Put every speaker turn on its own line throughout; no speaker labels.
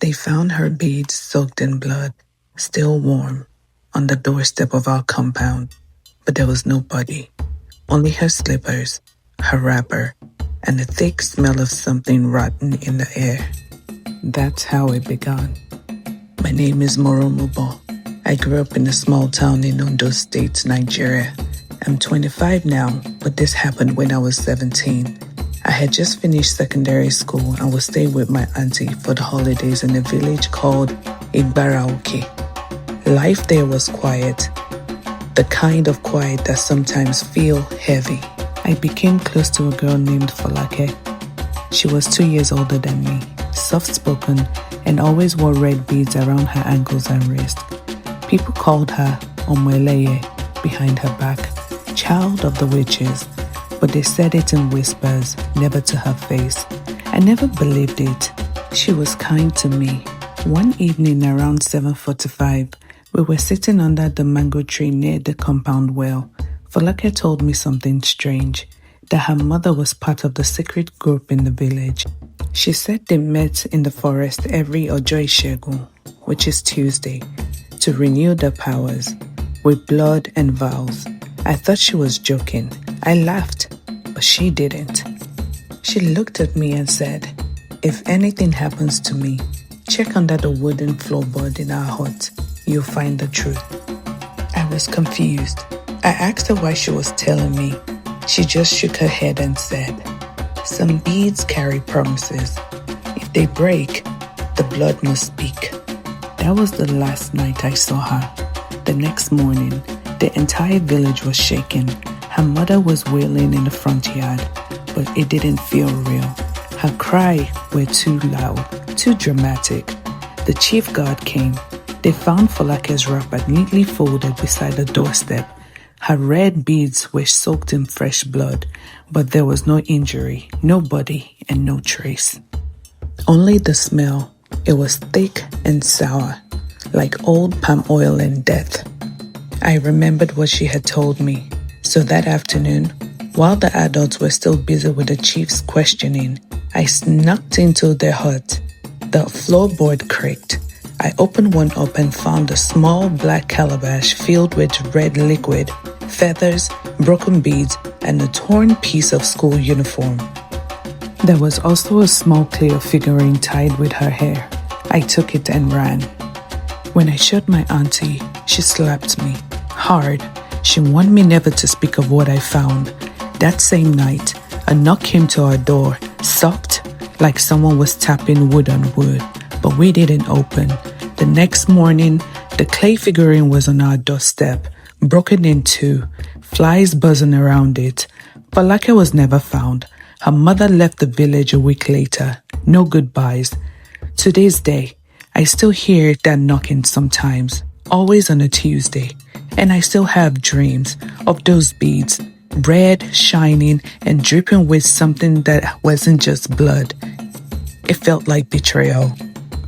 They found her beads soaked in blood, still warm, on the doorstep of our compound, but there was nobody. Only her slippers, her wrapper, and the thick smell of something rotten in the air. That's how it began. My name is Moromubo. I grew up in a small town in Ondo State, Nigeria. I'm 25 now, but this happened when I was 17. I had just finished secondary school and was staying with my aunty for the holidays in a village called Igbara-Oke. Life there was quiet, the kind of quiet that sometimes feel heavy. I became close to a girl named Folake. She was 2 years older than me, soft-spoken, and always wore red beads around her ankles and wrists. People called her Omweleye behind her back, child of the witches, but they said it in whispers, never to her face. I never believed it. She was kind to me. One evening around 7:45, we were sitting under the mango tree near the compound well. Folake told me something strange, that her mother was part of the secret group in the village. She said they met in the forest every Ojo Ishegun, which is Tuesday, to renew their powers, with blood and vows. I thought she was joking. I laughed, but she didn't. She looked at me and said, "If anything happens to me, check under the wooden floorboard in our hut. You'll find the truth." I was confused. I asked her why she was telling me. She just shook her head and said, "Some beads carry promises. If they break, the blood must speak." That was the last night I saw her. The next morning, the entire village was shaken. Her mother was wailing in the front yard, but it didn't feel real. Her cries were too loud, too dramatic. The chief guard came. They found Folake's wrapper neatly folded beside the doorstep. Her red beads were soaked in fresh blood, but there was no injury, no body, and no trace. Only the smell. It was thick and sour, like old palm oil and death. I remembered what she had told me. So that afternoon, while the adults were still busy with the chief's questioning, I snuck into their hut. The floorboard creaked. I opened one up and found a small black calabash filled with red liquid, feathers, broken beads, and a torn piece of school uniform. There was also a small clear figurine tied with her hair. I took it and ran. When I showed my auntie, she slapped me hard. She warned me never to speak of what I found. That same night, a knock came to our door, soft, like someone was tapping wood on wood, but we didn't open. The next morning, the clay figurine was on our doorstep, broken in two, flies buzzing around it. Folake was never found. Her mother left the village a week later. No goodbyes. To this day, I still hear that knocking sometimes, always on a Tuesday. And I still have dreams of those beads, red, shining, and dripping with something that wasn't just blood. It felt like betrayal.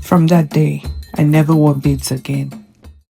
From that day, I never wore beads again.